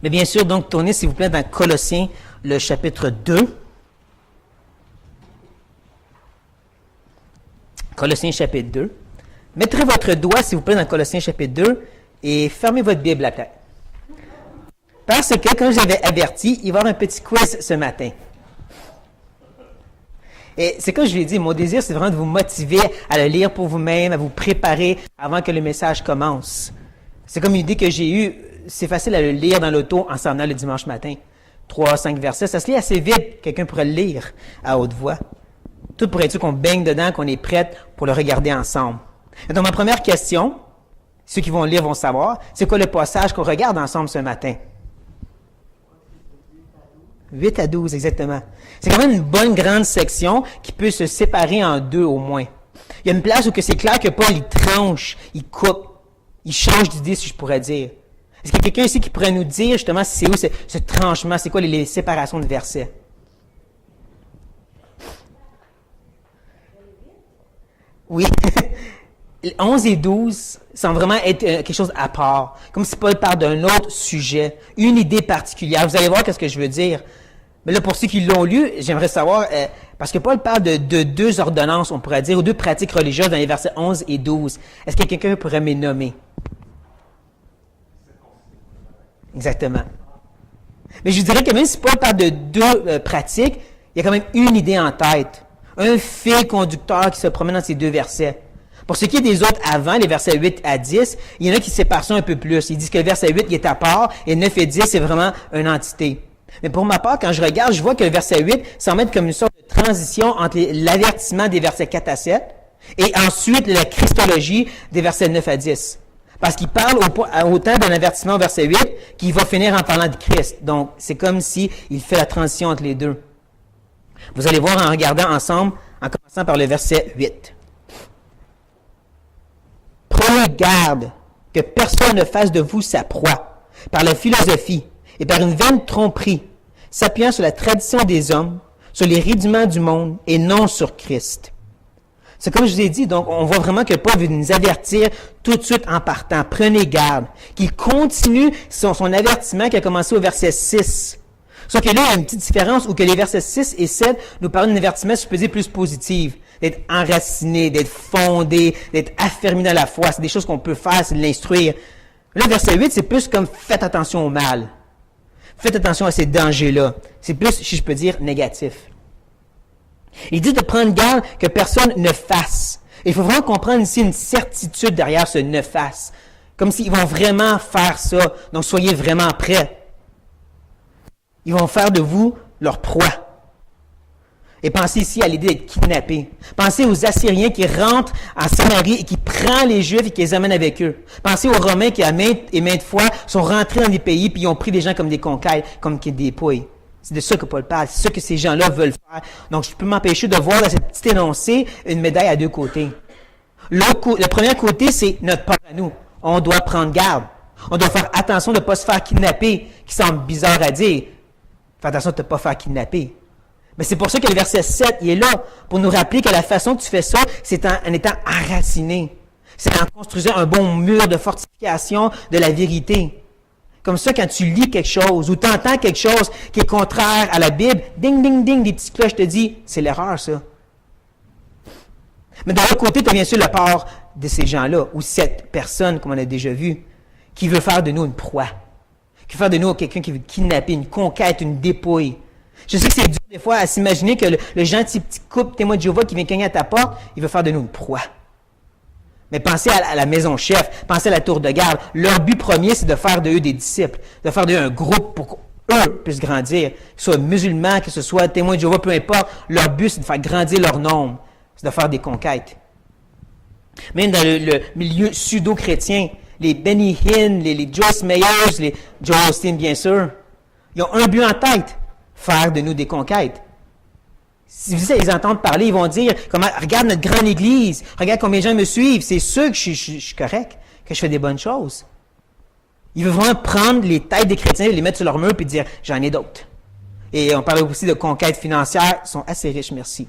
Mais bien sûr, donc, tournez, s'il vous plaît, dans Colossiens, le chapitre 2. Colossiens, chapitre 2. Mettrez votre doigt, s'il vous plaît, dans Colossiens, chapitre 2, et fermez votre Bible à terre. Parce que, comme j'avais averti, il va y avoir un petit quiz ce matin. Et c'est comme je l'ai dit, mon désir, c'est vraiment de vous motiver à le lire pour vous-même, à vous préparer avant que le message commence. C'est comme une idée que j'ai eue. C'est facile à le lire dans l'auto en s'en allant le dimanche matin. 3, 5 versets, ça se lit assez vite. Quelqu'un pourrait le lire à haute voix. Tout pour être sûr qu'on baigne dedans, qu'on est prête pour le regarder ensemble. Et donc, ma première question, ceux qui vont le lire vont savoir, c'est quoi le passage qu'on regarde ensemble ce matin? 8 à 12, exactement. C'est quand même une bonne grande section qui peut se séparer en deux au moins. Il y a une place où c'est clair que Paul, il tranche, il coupe, il change d'idée, si je pourrais dire. Est-ce qu'il y a quelqu'un ici qui pourrait nous dire justement c'est où ce tranchement, c'est quoi les séparations de versets? Oui. 11 et 12 semblent vraiment être quelque chose à part. Comme si Paul parle d'un autre sujet, une idée particulière. Vous allez voir qu'est-ce que je veux dire. Mais là, pour ceux qui l'ont lu, j'aimerais savoir, parce que Paul parle de deux ordonnances, on pourrait dire, ou deux pratiques religieuses dans les versets 11 et 12. Est-ce que quelqu'un pourrait me nommer? Exactement. Mais je dirais que même si Paul parle de deux pratiques, il y a quand même une idée en tête. Un fil conducteur qui se promène dans ces deux versets. Pour ce qui est des autres avant, les versets 8 à 10, il y en a qui séparent ça un peu plus. Ils disent que le verset 8 il est à part et 9 et 10, c'est vraiment une entité. Mais pour ma part, quand je regarde, je vois que le verset 8 semble être comme une sorte de transition entre l'avertissement des versets 4 à 7 et ensuite la christologie des versets 9 à 10. Parce qu'il parle autant d'un avertissement au verset 8 qu'il va finir en parlant de Christ. Donc, c'est comme s'il fait la transition entre les deux. Vous allez voir en regardant ensemble, en commençant par le verset 8. Prenez garde que personne ne fasse de vous sa proie, par la philosophie et par une vaine tromperie, s'appuyant sur la tradition des hommes, sur les rudiments du monde et non sur Christ. C'est comme je vous ai dit, donc on voit vraiment que Paul veut nous avertir tout de suite en partant. Prenez garde. Qu'il continue son avertissement qui a commencé au verset 6. Sauf que là, il y a une petite différence où que les versets 6 et 7 nous parlent d'un avertissement, si je peux dire, plus positif. D'être enraciné, d'être fondé, d'être affermi dans la foi. C'est des choses qu'on peut faire, c'est de l'instruire. Là, verset 8, c'est plus comme faites attention au mal. Faites attention à ces dangers-là. C'est plus, si je peux dire, négatif. Il dit de prendre garde que personne ne fasse. Et il faut vraiment comprendre ici une certitude derrière ce ne fasse. Comme s'ils vont vraiment faire ça. Donc, soyez vraiment prêts. Ils vont faire de vous leur proie. Et pensez ici à l'idée d'être kidnappé. Pensez aux Assyriens qui rentrent en Samarie et qui prennent les Juifs et qui les amènent avec eux. Pensez aux Romains qui, à maintes et maintes fois, sont rentrés dans des pays puis ils ont pris des gens comme des conquêtes, comme des dépouilles. C'est de ça que Paul parle. C'est ça que ces gens-là veulent faire. Donc, je peux m'empêcher de voir dans cette petite énoncé une médaille à deux côtés. Le premier côté, c'est notre part à nous. On doit prendre garde. On doit faire attention de ne pas se faire kidnapper, qui semble bizarre à dire. Fais attention de ne pas faire kidnapper. Mais c'est pour ça que le verset 7, il est là, pour nous rappeler que la façon que tu fais ça, c'est en étant enraciné. C'est en construisant un bon mur de fortification de la vérité. Comme ça, quand tu lis quelque chose ou tu entends quelque chose qui est contraire à la Bible, ding, ding, ding, des petites cloches te disent, c'est l'erreur, ça. Mais de l'autre côté, tu as bien sûr la part de ces gens-là, ou cette personne, comme on a déjà vu, qui veut faire de nous une proie, qui veut faire de nous quelqu'un qui veut kidnapper, une conquête, une dépouille. Je sais que c'est dur des fois à s'imaginer que le gentil petit couple témoin de Jéhovah qui vient cogner à ta porte, il veut faire de nous une proie. Mais pensez à la maison chef, pensez à la tour de garde. Leur but premier, c'est de faire de eux des disciples, de faire d'eux un groupe pour qu'eux puissent grandir. Que ce soit musulmans, que ce soit témoins de Jéhovah, peu importe, leur but, c'est de faire grandir leur nombre, c'est de faire des conquêtes. Même dans le milieu pseudo-chrétien, les Benny Hinn, les Joyce Meyers, les Joel Osteen, bien sûr, ils ont un but en tête, faire de nous des conquêtes. Si vous les entendre parler, ils vont dire, regarde notre grande église, regarde combien de gens me suivent, c'est sûr que je suis correct, que je fais des bonnes choses. Ils veulent vraiment prendre les têtes des chrétiens, les mettre sur leur mur et dire, j'en ai d'autres. Et on parle aussi de conquêtes financières, ils sont assez riches, merci.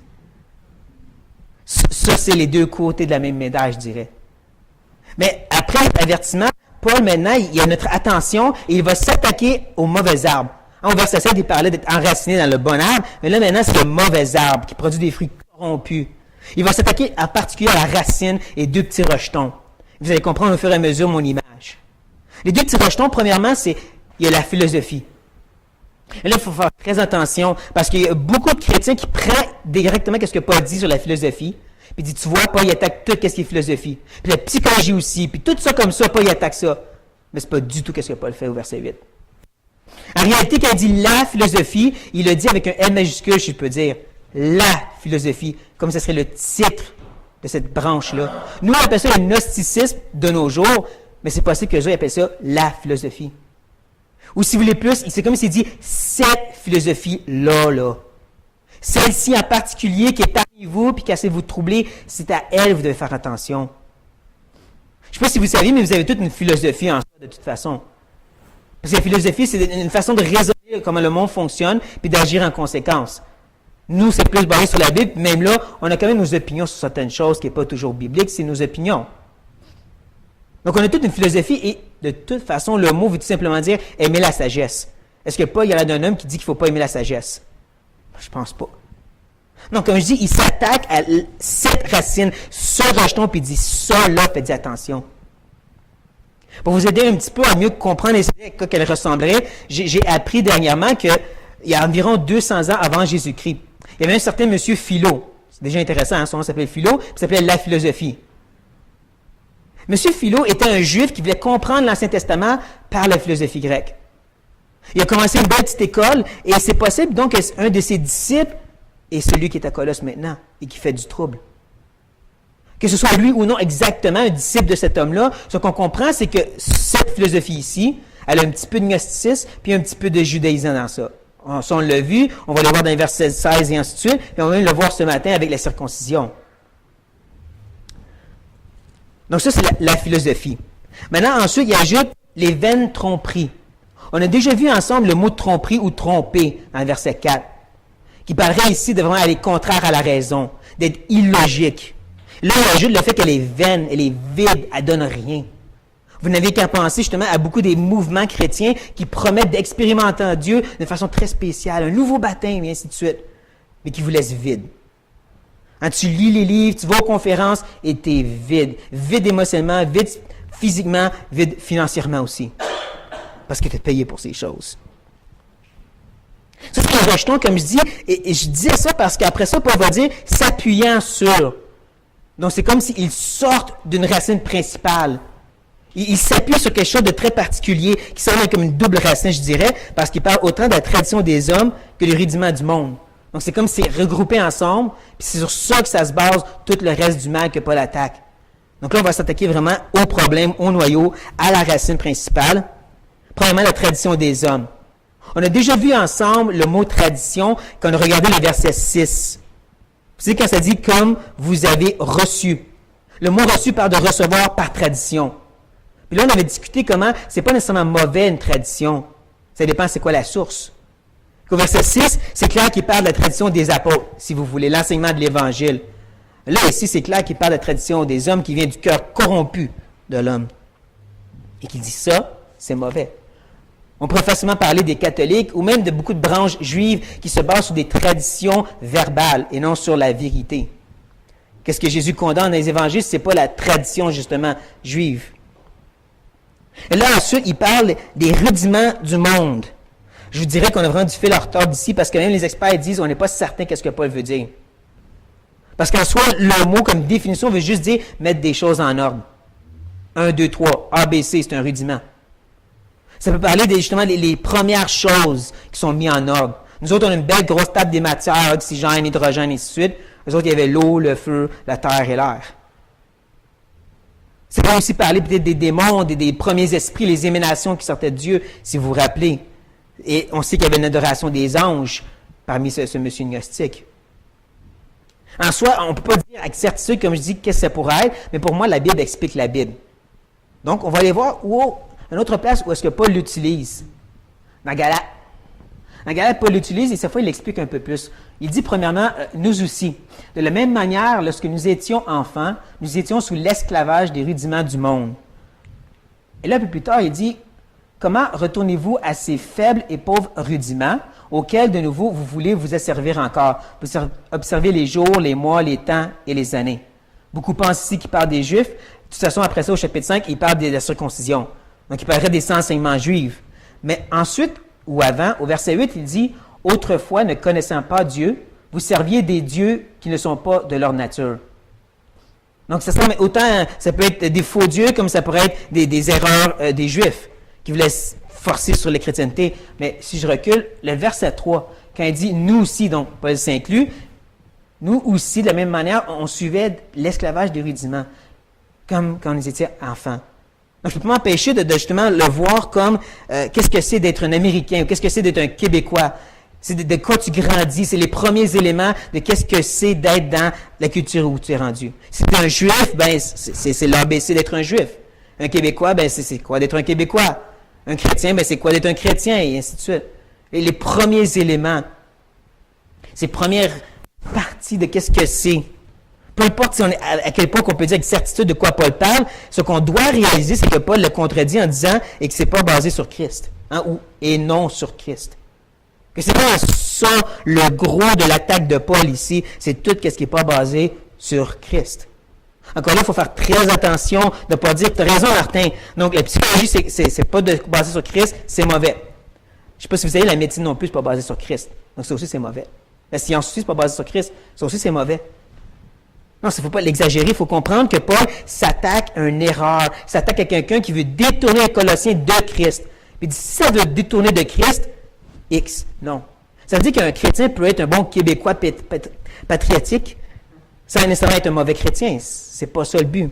Ça, c'est les deux côtés de la même médaille, je dirais. Mais après l'avertissement, Paul, maintenant, il a notre attention et il va s'attaquer au mauvais arbre. En verset 7, il parlait d'être enraciné dans le bon arbre, mais là, maintenant, c'est le mauvais arbre qui produit des fruits corrompus. Il va s'attaquer en particulier à la racine et 2 petits rejetons. Vous allez comprendre au fur et à mesure mon image. Les 2 petits rejetons, premièrement, il y a la philosophie. Et là, il faut faire très attention, parce qu'il y a beaucoup de chrétiens qui prennent directement ce que Paul dit sur la philosophie, puis il dit, tu vois, Paul, il attaque tout ce qui est philosophie. Puis la psychologie aussi, puis tout ça comme ça, Paul, il attaque ça. Mais c'est pas du tout ce que Paul fait au verset 8. En réalité, quand il dit la philosophie, il le dit avec un L majuscule, je peux dire. La philosophie, comme ce serait le titre de cette branche-là. Nous, on appelle ça le gnosticisme de nos jours, mais c'est possible que eux appellent ça la philosophie. Ou si vous voulez plus, c'est comme s'il dit cette philosophie-là. Celle-ci en particulier qui est parmi vous puis qui essaie de vous troubler, c'est à elle que vous devez faire attention. Je ne sais pas si vous savez, mais vous avez toute une philosophie en soi de toute façon. Parce que la philosophie, c'est une façon de raisonner comment le monde fonctionne puis d'agir en conséquence. Nous, c'est plus basé sur la Bible, même là, on a quand même nos opinions sur certaines choses qui n'est pas toujours biblique, c'est nos opinions. Donc, on a toute une philosophie et, de toute façon, le mot veut tout simplement dire aimer la sagesse. Est-ce que Paul, il y a d'un homme qui dit qu'il ne faut pas aimer la sagesse? Je ne pense pas. Non, comme je dis, il s'attaque à cette racine, ce rejeton, puis il dit ça, là, faites attention. Pour vous aider un petit peu à mieux comprendre à quoi qu'elle ressemblerait, j'ai appris dernièrement qu'il y a environ 200 ans avant Jésus-Christ, il y avait un certain monsieur Philo. C'est déjà intéressant, hein? Son nom s'appelait Philo, puis il s'appelait La Philosophie. Monsieur Philo était un juif qui voulait comprendre l'Ancien Testament par la philosophie grecque. Il a commencé une belle petite école, et c'est possible donc qu'un de ses disciples est celui qui est à Colosse maintenant, et qui fait du trouble. Que ce soit lui ou non exactement un disciple de cet homme-là, ce qu'on comprend, c'est que cette philosophie ici, elle a un petit peu de gnosticisme, puis un petit peu de judaïsme dans ça. Ça, on l'a vu, on va le voir dans les versets 16 et ainsi de suite, puis on va même le voir ce matin avec la circoncision. Donc ça, c'est la philosophie. Maintenant, ensuite, il ajoute les vaines tromperies. On a déjà vu ensemble le mot tromperie ou tromper dans le verset 4, qui parlerait ici de vraiment aller contraire à la raison, d'être illogique. Là, il ajoute le fait qu'elle est vaine, elle est vide, elle ne donne rien. Vous n'avez qu'à penser justement à beaucoup des mouvements chrétiens qui promettent d'expérimenter Dieu de façon très spéciale, un nouveau baptême et ainsi de suite, mais qui vous laisse vide. Hein, tu lis les livres, tu vas aux conférences et tu es vide. Vide émotionnellement, vide physiquement, vide financièrement aussi. Parce que tu es payé pour ces choses. Ça, c'est un rejeton, comme je dis, et je disais ça parce qu'après ça, Paul va dire s'appuyant sur. Donc, c'est comme s'ils sortent d'une racine principale. Il s'appuie sur quelque chose de très particulier, qui semble comme une double racine, je dirais, parce qu'il parle autant de la tradition des hommes que du rudiment du monde. Donc, c'est comme si c'est regroupé ensemble, puis c'est sur ça que ça se base tout le reste du mal que Paul attaque. Donc là, on va s'attaquer vraiment au problème, au noyau, à la racine principale. Premièrement, la tradition des hommes. On a déjà vu ensemble le mot tradition quand on a regardé le verset 6. Vous savez, quand ça dit « comme vous avez reçu ». Le mot « reçu » parle de recevoir par tradition. Puis là, on avait discuté comment c'est pas nécessairement mauvais une tradition. Ça dépend c'est quoi la source. Au verset 6, c'est clair qu'il parle de la tradition des apôtres, si vous voulez, l'enseignement de l'Évangile. Là, ici, c'est clair qu'il parle de la tradition des hommes qui vient du cœur corrompu de l'homme. Et qu'il dit ça, c'est mauvais. On pourrait facilement parler des catholiques ou même de beaucoup de branches juives qui se basent sur des traditions verbales et non sur la vérité. Qu'est-ce que Jésus condamne dans les évangiles? Ce n'est pas la tradition, justement, juive. Et là, ensuite, il parle des rudiments du monde. Je vous dirais qu'on a vraiment du fil à retordre d'ici parce que même les experts disent qu'on n'est pas certain qu'est-ce que Paul veut dire. Parce qu'en soi, le mot comme définition veut juste dire mettre des choses en ordre. 1, 2, 3, A, B, C, c'est un rudiment. Ça peut parler justement des premières choses qui sont mises en ordre. Nous autres, on a une belle grosse table des matières, oxygène, hydrogène, et ainsi de suite. Eux autres, il y avait l'eau, le feu, la terre et l'air. Ça peut aussi parler peut-être des démons, des premiers esprits, les émanations qui sortaient de Dieu, si vous vous rappelez. Et on sait qu'il y avait une adoration des anges parmi ce monsieur gnostique. En soi, on ne peut pas dire avec certitude, comme je dis, qu'est-ce que ça pourrait être, mais pour moi, la Bible explique la Bible. Donc, on va aller voir une autre place où est-ce que Paul l'utilise. Dans Galates. Dans Galates, Paul l'utilise et cette fois, il l'explique un peu plus. Il dit premièrement, nous aussi. De la même manière, lorsque nous étions enfants, nous étions sous l'esclavage des rudiments du monde. Et là, un peu plus tard, il dit, comment retournez-vous à ces faibles et pauvres rudiments auxquels, de nouveau, vous voulez vous asservir encore? Vous observez les jours, les mois, les temps et les années. Beaucoup pensent ici qu'il parle des Juifs. De toute façon, après ça, au chapitre 5, il parle de la circoncision. Donc, il parlerait des enseignements juifs. Mais ensuite, ou avant, au verset 8, il dit, « Autrefois, ne connaissant pas Dieu, vous serviez des dieux qui ne sont pas de leur nature. » Donc, autant ça peut être des faux dieux comme ça pourrait être des erreurs des Juifs qui voulaient forcer sur la chrétienté. Mais si je recule, le verset 3, quand il dit « nous aussi », donc Paul s'inclut, nous aussi, de la même manière, on suivait l'esclavage des rudiments, comme quand on était enfants. Donc, je ne peux pas m'empêcher de justement le voir comme qu'est-ce que c'est d'être un Américain ou qu'est-ce que c'est d'être un Québécois. C'est de quoi tu grandis, c'est les premiers éléments de qu'est-ce que c'est d'être dans la culture où tu es rendu. Si tu es un Juif, ben c'est l'ABC d'être un Juif. Un Québécois, ben c'est quoi d'être un Québécois. Un chrétien, ben c'est quoi d'être un chrétien, et ainsi de suite. Et les premiers éléments, ces premières parties de qu'est-ce que c'est. Peu importe si on est à quel point on peut dire avec certitude de quoi Paul parle, ce qu'on doit réaliser, c'est que Paul le contredit en disant et que c'est pas basé sur Christ, et non sur Christ. Que c'est pas ça le gros de l'attaque de Paul ici, c'est tout ce qui n'est pas basé sur Christ. Encore là, il faut faire très attention de ne pas dire, tu as raison Martin, donc la psychologie, c'est pas basé sur Christ, c'est mauvais. Je ne sais pas si vous savez, la médecine non plus, c'est pas basé sur Christ. Donc ça aussi, c'est mauvais. La science aussi, c'est pas basé sur Christ, ça aussi, c'est mauvais. Non, il ne faut pas l'exagérer, il faut comprendre que Paul s'attaque à une erreur, s'attaque à quelqu'un qui veut détourner un Colossien de Christ. Puis il dit, si ça veut détourner de Christ, X. Non. Ça veut dire qu'un chrétien peut être un bon Québécois patriotique sans nécessairement être un mauvais chrétien. C'est pas ça le but.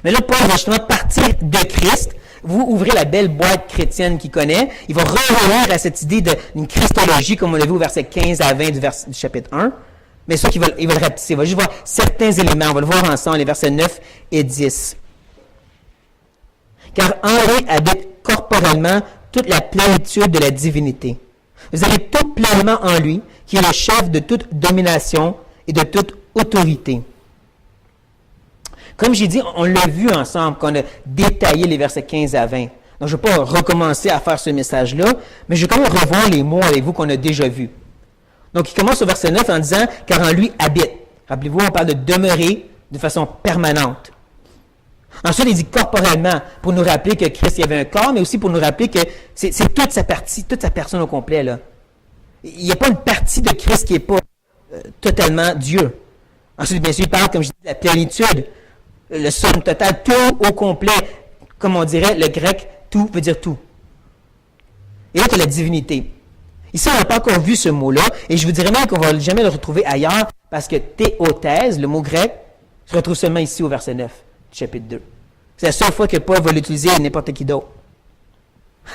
Mais là, Paul va justement partir de Christ. Vous ouvrez la belle boîte chrétienne qu'il connaît. Il va revenir à cette idée d'une Christologie, comme on l'a vu au verset 15 à 20 du chapitre 1. Mais ça, il va le rapetisser. Il va juste voir certains éléments. On va le voir ensemble, les versets 9 et 10. Car Henri habite corporellement toute la plénitude de la divinité. Vous avez tout pleinement en lui, qui est le chef de toute domination et de toute autorité. Comme j'ai dit, on l'a vu ensemble, qu'on a détaillé les versets 15 à 20. Donc, je ne vais pas recommencer à faire ce message-là, mais je vais quand même revoir les mots avec vous qu'on a déjà vus. Donc, il commence au verset 9 en disant « Car en lui habite ». Rappelez-vous, on parle de demeurer de façon permanente. Ensuite, il dit corporellement, pour nous rappeler que Christ, il y avait un corps, mais aussi pour nous rappeler que c'est toute sa partie, toute sa personne au complet, là. Il n'y a pas une partie de Christ qui n'est pas totalement Dieu. Ensuite, bien sûr, il parle, comme je dis, de la plénitude, le somme total, tout au complet. Comme on dirait, le grec, tout veut dire tout. Et là, tu as la divinité. Ici, on n'a pas encore vu ce mot-là, et je vous dirais même qu'on ne va jamais le retrouver ailleurs, parce que théothèse, le mot grec, se retrouve seulement ici au verset 9. Chapitre 2. C'est la seule fois que Paul va l'utiliser à n'importe qui d'autre.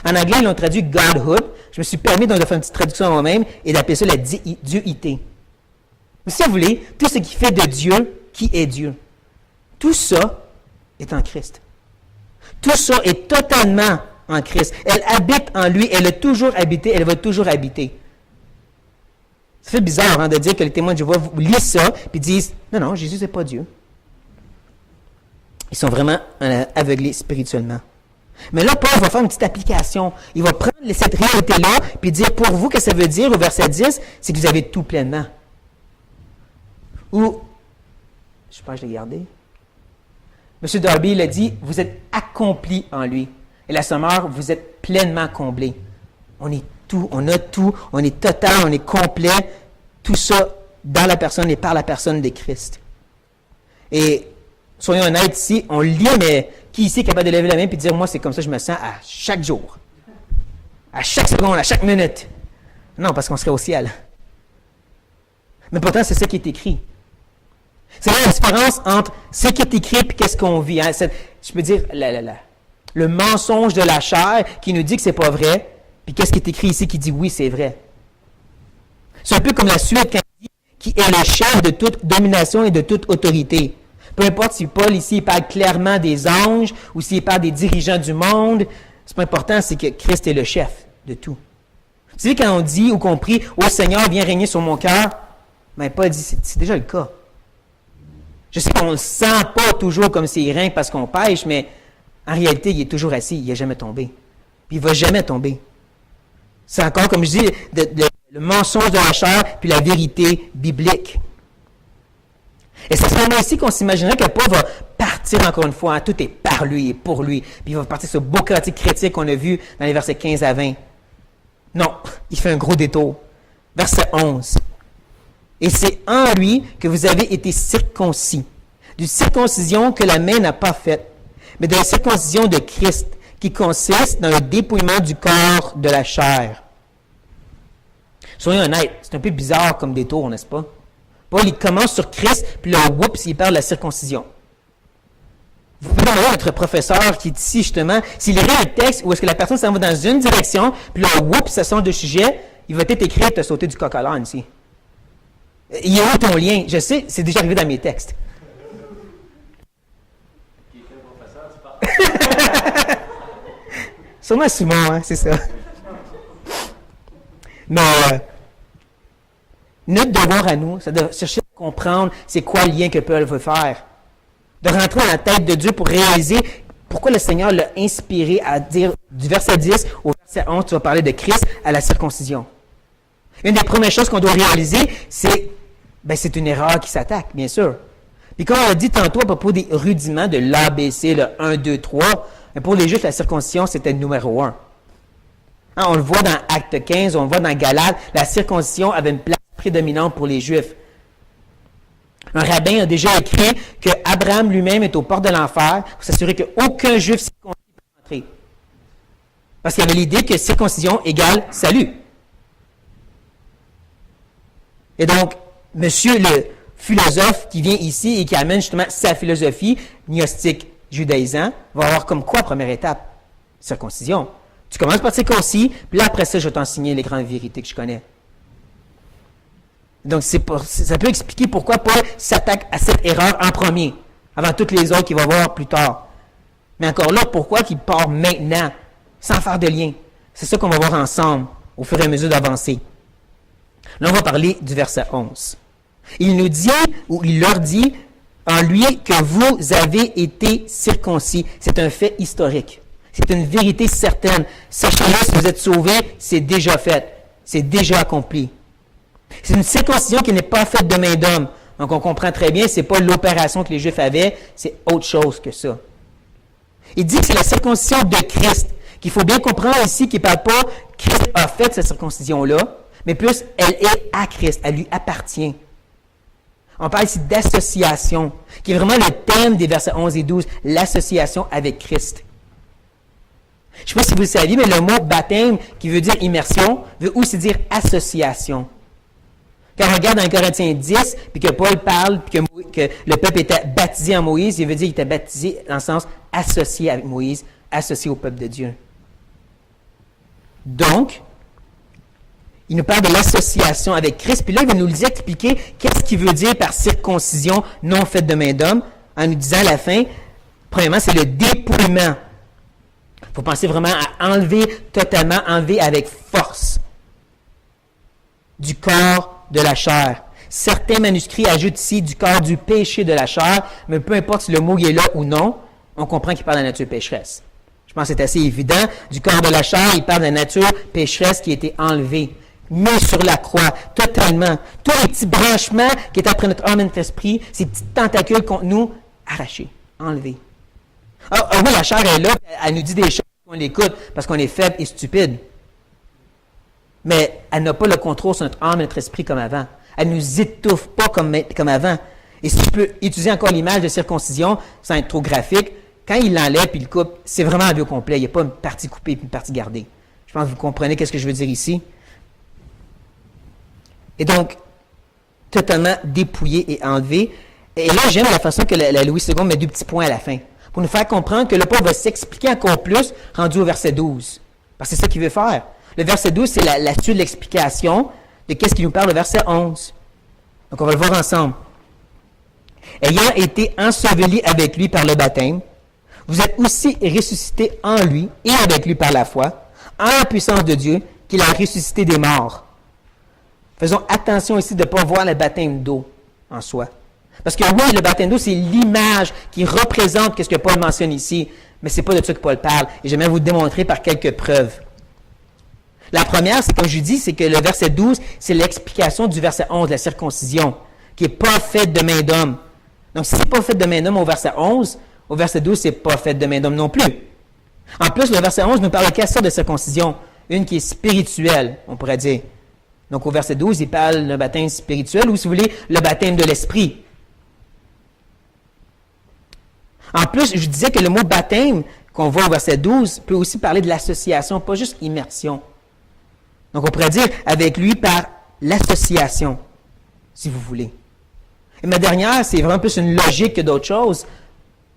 En anglais, ils l'ont traduit Godhood. Je me suis permis donc de faire une petite traduction à moi-même et d'appeler ça la dieuité. Mais si vous voulez, tout ce qui fait de Dieu, qui est Dieu, tout ça est en Christ. Tout ça est totalement en Christ. Elle habite en lui, elle a toujours habité, elle va toujours habiter. Ça fait bizarre de dire que les témoins de Jéhovah lisent ça et disent « Non, non, Jésus, c'est pas Dieu. » Ils sont vraiment aveuglés spirituellement. Mais là, Paul va faire une petite application. Il va prendre cette réalité-là puis dire pour vous que ça veut dire au verset 10, c'est que vous avez tout pleinement. Ou, je sais pas, je l'ai gardé. M. Darby, il a dit, vous êtes accomplis en lui. Et la sommeur, vous êtes pleinement comblés. On est tout, on a tout, on est total, on est complet. Tout ça dans la personne et par la personne de Christ. Et soyons honnêtes ici, on lit, mais qui ici est capable de lever la main et de dire, moi, c'est comme ça que je me sens à chaque jour, à chaque seconde, à chaque minute? Non, parce qu'on serait au ciel. Mais pourtant, c'est ça qui est écrit. C'est la différence entre ce qui est écrit et qu'est-ce qu'on vit. Hein? Je peux dire, le mensonge de la chair qui nous dit que c'est pas vrai, puis qu'est-ce qui est écrit ici qui dit oui, c'est vrai. C'est un peu comme la suite quand il dit qui est le chef de toute domination et de toute autorité. Peu importe si Paul ici il parle clairement des anges ou s'il parle des dirigeants du monde, c'est pas important, c'est que Christ est le chef de tout. Vous savez, quand on dit ou compris, « Ô Seigneur, viens régner sur mon cœur », mais Paul dit, c'est déjà le cas. Je sais qu'on ne le sent pas toujours comme s'il règne parce qu'on pêche, mais En réalité, il est toujours assis, il n'est jamais tombé. Puis il ne va jamais tomber. C'est encore, comme je dis, le mensonge de la chair, puis la vérité biblique. Et c'est à ce moment-ci qu'on s'imaginerait que Paul va partir encore une fois. Hein, tout est par lui et pour lui. Puis il va partir ce beau cantique chrétien qu'on a vu dans les versets 15 à 20. Non, il fait un gros détour. Verset 11. Et c'est en lui que vous avez été circoncis. D'une circoncision que la main n'a pas faite, mais de la circoncision de Christ, qui consiste dans le dépouillement du corps de la chair. Soyons honnêtes, c'est un peu bizarre comme détour, n'est-ce pas? Paul, il commence sur Christ, puis là, oups, il parle de la circoncision. Vous pouvez demander à notre professeur qui est ici, justement, s'il lit un texte où est-ce que la personne s'en va dans une direction, puis là, oups, ça change de sujet, il va peut-être écrire « T'as sauté du coq à l'âne ici ». Il y a où ton lien? Je sais, c'est déjà arrivé dans mes textes. Sûrement Simon, hein, c'est ça. Mais notre devoir à nous, c'est de chercher à comprendre c'est quoi le lien que Paul veut faire. De rentrer dans la tête de Dieu pour réaliser pourquoi le Seigneur l'a inspiré à dire du verset 10 au verset 11, tu vas parler de Christ à la circoncision. Une des premières choses qu'on doit réaliser, c'est une erreur qui s'attaque, bien sûr. Puis comme on l'a dit tantôt à propos des rudiments de l'ABC, le 1, 2, 3, pour les Juifs, la circoncision, c'était le numéro 1. Hein, on le voit dans Acte 15, on le voit dans Galates, la circoncision avait une place prédominante pour les Juifs. Un rabbin a déjà écrit que Abraham lui-même est aux portes de l'enfer pour s'assurer qu'aucun Juif circoncis ne peut entrer. Parce qu'il y avait l'idée que circoncision égale salut. Et donc, monsieur le philosophe qui vient ici et qui amène justement sa philosophie gnostique judaïsant va avoir comme quoi première étape? Circoncision. Tu commences par circoncis, puis là après ça, je vais t'enseigner les grandes vérités que je connais. Donc, ça peut expliquer pourquoi Paul s'attaque à cette erreur en premier, avant toutes les autres qu'il va voir plus tard. Mais encore là, pourquoi qu'il part maintenant, sans faire de lien? C'est ça qu'on va voir ensemble, au fur et à mesure d'avancer. Là, on va parler du verset 11. Il nous dit, ou il leur dit, en lui, que vous avez été circoncis. C'est un fait historique. C'est une vérité certaine. Sachez-le, si vous êtes sauvés, c'est déjà fait. C'est déjà accompli. C'est une circoncision qui n'est pas faite de main d'homme. Donc, on comprend très bien, ce n'est pas l'opération que les Juifs avaient, c'est autre chose que ça. Il dit que c'est la circoncision de Christ, qu'il faut bien comprendre ici qu'il ne parle pas Christ a fait cette circoncision-là, mais plus elle est à Christ, elle lui appartient. On parle ici d'association, qui est vraiment le thème des versets 11 et 12, l'association avec Christ. Je ne sais pas si vous le saviez, mais le mot baptême, qui veut dire immersion, veut aussi dire association. Quand on regarde dans Corinthiens 10, puis que Paul parle, puis que le peuple était baptisé en Moïse, il veut dire qu'il était baptisé dans le sens associé avec Moïse, associé au peuple de Dieu. Donc, il nous parle de l'association avec Christ, puis là, il va nous expliquer qu'est-ce qu'il veut dire par circoncision non faite de main d'homme, en nous disant à la fin, premièrement, c'est le dépouillement. Il faut penser vraiment à enlever totalement, enlever avec force du corps de la chair. Certains manuscrits ajoutent ici du corps du péché de la chair, mais peu importe si le mot est là ou non, on comprend qu'il parle de la nature pécheresse. Je pense que c'est assez évident. Du corps de la chair, il parle de la nature pécheresse qui a été enlevée, mis sur la croix, totalement. Tous les petits branchements qui étaient après notre âme et notre esprit, ces petits tentacules contre nous, arrachés, enlevés. Ah oui, la chair est là, elle nous dit des choses, on l'écoute parce qu'on est faible et stupide. Mais elle n'a pas le contrôle sur notre âme et notre esprit comme avant. Elle ne nous étouffe pas comme avant. Et si je peux utiliser encore l'image de circoncision, sans être trop graphique, quand il l'enlève et il le coupe, c'est vraiment un lieu complet. Il n'y a pas une partie coupée et une partie gardée. Je pense que vous comprenez ce que je veux dire ici. Et donc, totalement dépouillé et enlevé. Et là, j'aime la façon que la Louis II met deux petits points à la fin, pour nous faire comprendre que le Paul va s'expliquer encore plus, rendu au verset 12. Parce que c'est ça qu'il veut faire. Le verset 12, c'est la suite de l'explication de qu'est-ce qu'il nous parle, le verset 11. Donc, on va le voir ensemble. Ayant été ensevelis avec lui par le baptême, vous êtes aussi ressuscités en lui et avec lui par la foi, en la puissance de Dieu, qu'il a ressuscité des morts. Faisons attention ici de ne pas voir le baptême d'eau en soi. Parce que oui, le baptême d'eau, c'est l'image qui représente ce que Paul mentionne ici, mais ce n'est pas de ça que Paul parle. Et j'aimerais vous démontrer par quelques preuves. La première, c'est comme je dis, c'est que le verset 12, c'est l'explication du verset 11, la circoncision, qui n'est pas faite de main d'homme. Donc, si ce n'est pas fait de main d'homme au verset 11, au verset 12, ce n'est pas fait de main d'homme non plus. En plus, le verset 11 nous parle de quelle sorte de circoncision? Une qui est spirituelle, on pourrait dire. Donc, au verset 12, il parle d'un baptême spirituel ou, si vous voulez, le baptême de l'esprit. En plus, je disais que le mot baptême qu'on voit au verset 12 peut aussi parler de l'association, pas juste immersion. Donc, on pourrait dire avec lui par l'association, si vous voulez. Et ma dernière, c'est vraiment plus une logique que d'autres choses.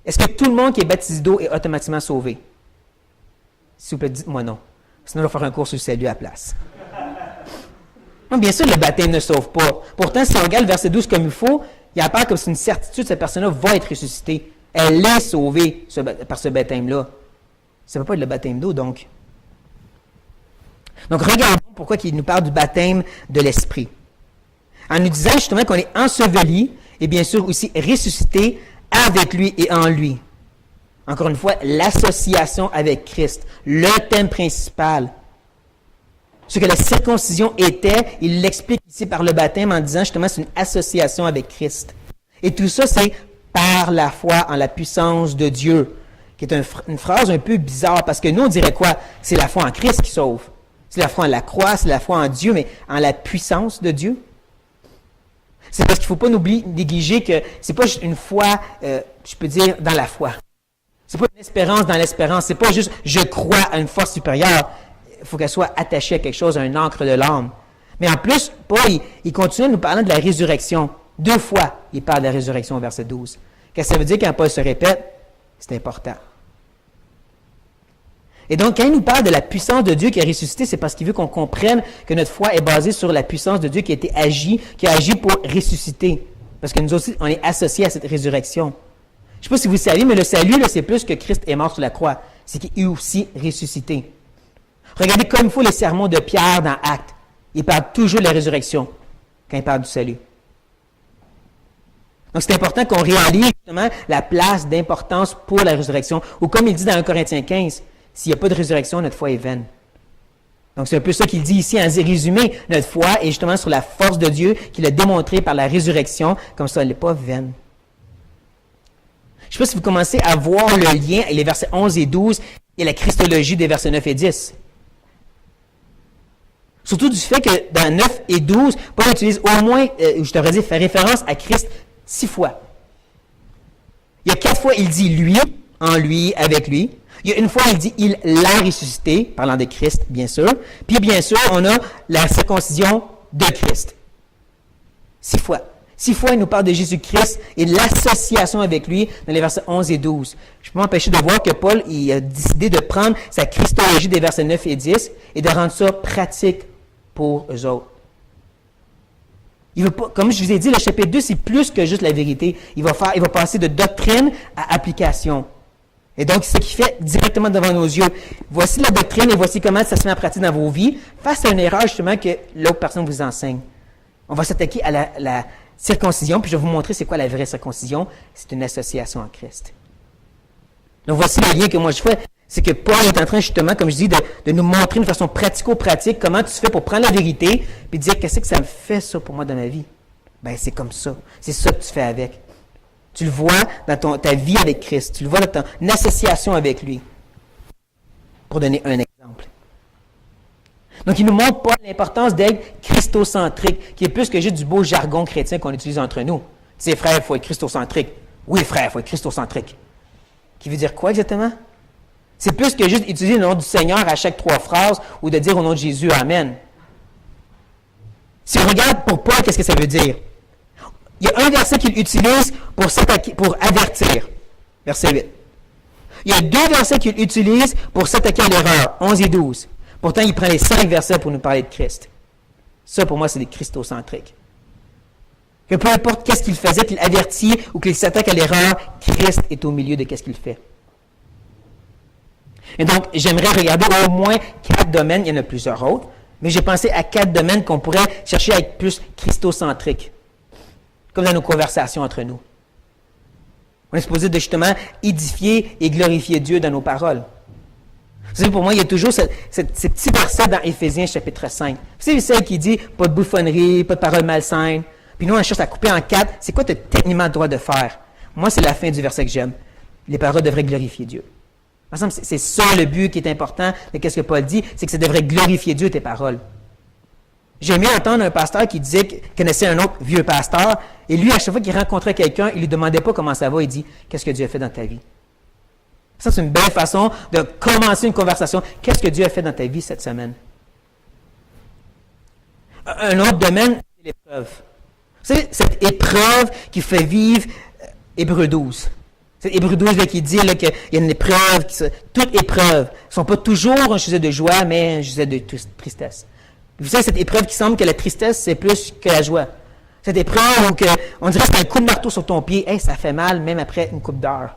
Est-ce que tout le monde qui est baptisé d'eau est automatiquement sauvé? S'il vous plaît, dites-moi non. Sinon, je vais faire un cours sur le salut à la place. Non, bien sûr, le baptême ne sauve pas. Pourtant, si on regarde le verset 12 comme il faut, il apparaît comme c'est une certitude, cette personne-là va être ressuscitée. Elle est sauvée par ce baptême-là. Ça ne peut pas être le baptême d'eau, donc. Donc, regardons pourquoi il nous parle du baptême de l'Esprit. En nous disant justement qu'on est enseveli et bien sûr aussi ressuscité avec lui et en lui. Encore une fois, l'association avec Christ, le thème principal. Ce que la circoncision était, il l'explique ici par le baptême en disant justement c'est une association avec Christ. Et tout ça, c'est par la foi en la puissance de Dieu, qui est une phrase un peu bizarre parce que nous, on dirait quoi? C'est la foi en Christ qui sauve. C'est la foi en la croix, c'est la foi en Dieu, mais en la puissance de Dieu. C'est parce qu'il ne faut pas négliger que c'est pas juste une foi, je peux dire, dans la foi. C'est pas une espérance dans l'espérance. C'est pas juste je crois à une force supérieure. Il faut qu'elle soit attachée à quelque chose, à un ancre de l'âme. Mais en plus, Paul, il continue à nous parler de la résurrection. 2 fois, il parle de la résurrection au verset 12. Qu'est-ce que ça veut dire quand Paul se répète? C'est important. Et donc, quand il nous parle de la puissance de Dieu qui a ressuscité, c'est parce qu'il veut qu'on comprenne que notre foi est basée sur la puissance de Dieu qui a agi pour ressusciter. Parce que nous aussi, on est associés à cette résurrection. Je ne sais pas si vous savez, mais le salut, là, c'est plus que Christ est mort sur la croix. C'est qu'il est aussi ressuscité. Regardez comme il faut les sermons de Pierre dans Actes. Il parle toujours de la résurrection quand il parle du salut. Donc, c'est important qu'on réalise justement la place d'importance pour la résurrection. Ou comme il dit dans 1 Corinthiens 15, s'il n'y a pas de résurrection, notre foi est vaine. Donc, c'est un peu ça qu'il dit ici en résumé. Notre foi est justement sur la force de Dieu qu'il a démontré par la résurrection, comme ça, elle n'est pas vaine. Je ne sais pas si vous commencez à voir le lien avec les versets 11 et 12 et la christologie des versets 9 et 10. Surtout du fait que dans 9 et 12, Paul utilise au moins, je devrais dire, fait référence à Christ 6 fois. Il y a 4 fois, il dit lui, en lui, avec lui. Il y a une fois, il dit il l'a ressuscité, parlant de Christ, bien sûr. Puis, bien sûr, on a la circoncision de Christ. 6 fois. 6 fois, il nous parle de Jésus-Christ et de l'association avec lui dans les versets 11 et 12. Je peux m'empêcher de voir que Paul il a décidé de prendre sa christologie des versets 9 et 10 et de rendre ça pratique pour eux autres. Il veut pas, comme je vous ai dit, le chapitre 2, c'est plus que juste la vérité. Il va passer de doctrine à application. Et donc, c'est ce qu'il fait directement devant nos yeux. Voici la doctrine et voici comment ça se met en pratique dans vos vies, face à une erreur justement que l'autre personne vous enseigne. On va s'attaquer à la circoncision, puis je vais vous montrer c'est quoi la vraie circoncision. C'est une association en Christ. Donc, voici le lien que moi je fais. C'est que Paul est en train justement, comme je dis, de nous montrer de façon pratico-pratique comment tu fais pour prendre la vérité puis dire qu'est-ce que ça me fait ça pour moi dans ma vie. Ben c'est comme ça. C'est ça que tu fais avec. Tu le vois dans ta vie avec Christ. Tu le vois dans ton association avec lui. Pour donner un exemple. Donc, il nous montre pas l'importance d'être christocentrique, qui est plus que juste du beau jargon chrétien qu'on utilise entre nous. Tu sais, frère, il faut être christocentrique. Oui, frère, il faut être christocentrique. Qui veut dire quoi exactement? C'est plus que juste utiliser le nom du Seigneur à chaque 3 phrases ou de dire au nom de Jésus, Amen. Si on regarde pour Paul, qu'est-ce que ça veut dire? Il y a un verset qu'il utilise pour avertir. Verset 8. Il y a 2 versets qu'il utilise pour s'attaquer à l'erreur. 11 et 12. Pourtant, il prend les 5 versets pour nous parler de Christ. Ça, pour moi, c'est des christocentriques. Que peu importe qu'est-ce qu'il faisait, qu'il avertit ou qu'il s'attaque à l'erreur, Christ est au milieu de qu'est-ce qu'il fait. Et donc, j'aimerais regarder au moins 4 domaines, il y en a plusieurs autres, mais j'ai pensé à 4 domaines qu'on pourrait chercher à être plus christocentriques. comme dans nos conversations entre nous. On est supposé de justement édifier et glorifier Dieu dans nos paroles. Vous savez, pour moi, il y a toujours ces petits versets dans Éphésiens chapitre 5. Vous savez, celle qui dit « pas de bouffonnerie, pas de paroles malsaines ». Puis nous, on cherche à couper en quatre. C'est quoi tu as techniquement le droit de faire? Moi, c'est la fin du verset que j'aime. Les paroles devraient glorifier Dieu. Par exemple, c'est ça le but qui est important de ce que Paul dit, c'est que ça devrait glorifier Dieu, tes paroles. J'ai aimé entendre un pasteur qui disait qu'il connaissait un autre vieux pasteur, et lui, à chaque fois qu'il rencontrait quelqu'un, il ne lui demandait pas comment ça va, il dit « Qu'est-ce que Dieu a fait dans ta vie? » Ça, c'est une belle façon de commencer une conversation. Qu'est-ce que Dieu a fait dans ta vie cette semaine? Un autre domaine, c'est l'épreuve. Vous savez, cette épreuve qui fait vivre Hébreux 12. C'est Hébreux 12 là, qui dit là, qu'il y a une épreuve, toutes épreuves ne sont pas toujours un sujet de joie, mais un sujet de tristesse. Vous savez, cette épreuve qui semble que la tristesse, c'est plus que la joie. Cette épreuve où on dirait que c'est un coup de marteau sur ton pied, hey, ça fait mal même après une couple d'heures.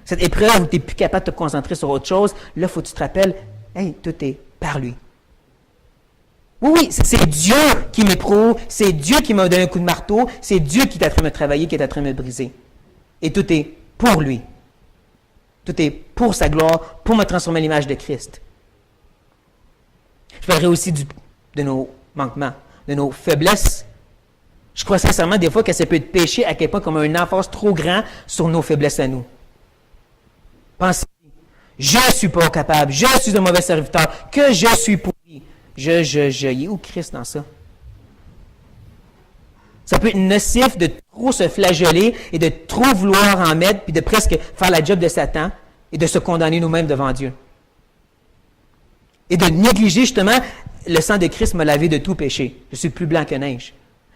Cette épreuve où tu n'es plus capable de te concentrer sur autre chose, là, il faut que tu te rappelles, hey, tout est par lui. Oui, c'est Dieu qui m'éprouve, c'est Dieu qui m'a donné un coup de marteau, c'est Dieu qui est en train de me travailler, qui est en train de me briser. Et tout est pour lui. Tout est pour sa gloire, pour me transformer à l'image de Christ. Je parlerai aussi de nos manquements, de nos faiblesses. Je crois sincèrement des fois que ça peut être péché à quel point comme un emphase trop grand sur nos faiblesses à nous. Pensez, je ne suis pas capable, je suis un mauvais serviteur, que je suis pourri. Il est où Christ dans ça? Ça peut être nocif de trop se flageller et de trop vouloir en mettre, puis de presque faire la job de Satan et de se condamner nous-mêmes devant Dieu. Et de négliger justement, le sang de Christ m'a lavé de tout péché. Je suis plus blanc que neige.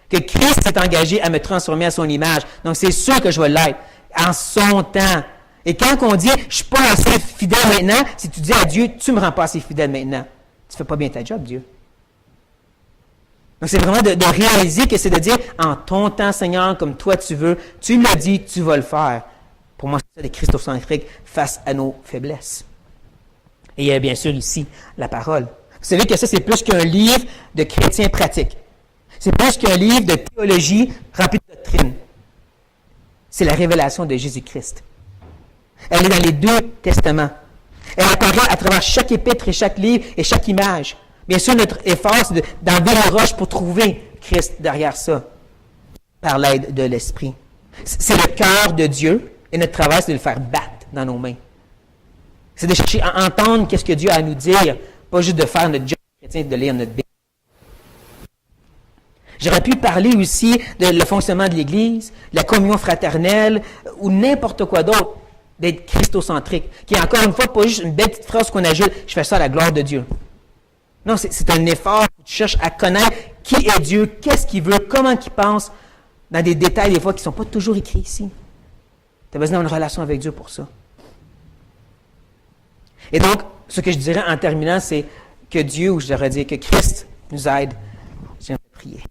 Que Christ s'est engagé à me transformer à son image. Donc c'est sûr que je vais l'être en son temps. Et quand on dit « je ne suis pas assez fidèle maintenant », si tu dis à Dieu « tu ne me rends pas assez fidèle maintenant », tu ne fais pas bien ta job, Dieu. Donc c'est vraiment de réaliser que c'est de dire « en ton temps, Seigneur, comme toi tu veux, tu me l'as dit, tu vas le faire ». Pour moi, c'est ça, des christocentriques face à nos faiblesses. Et il y a bien sûr ici la parole. Vous savez que ça, c'est plus qu'un livre de chrétiens pratiques. C'est plus qu'un livre de théologie rempli de doctrine. C'est la révélation de Jésus-Christ. Elle est dans les deux testaments. Elle apparaît à travers chaque épître et chaque livre et chaque image. Bien sûr, notre effort, c'est d'enlever la roche pour trouver Christ derrière ça, par l'aide de l'Esprit. C'est le cœur de Dieu, et notre travail, c'est de le faire battre dans nos mains. C'est de chercher à entendre qu'est-ce que Dieu a à nous dire, pas juste de faire notre job chrétien, de lire notre Bible. J'aurais pu parler aussi de le fonctionnement de l'Église, la communion fraternelle, ou n'importe quoi d'autre, d'être christocentrique, qui est encore une fois pas juste une belle petite phrase qu'on ajoute, je fais ça à la gloire de Dieu. Non, c'est un effort où tu cherches à connaître qui est Dieu, qu'est-ce qu'il veut, comment il pense, dans des détails des fois qui ne sont pas toujours écrits ici. Tu as besoin d'avoir une relation avec Dieu pour ça. Et donc, ce que je dirais en terminant, c'est que Dieu, ou je devrais dire que Christ nous aide. J'aimerais prier.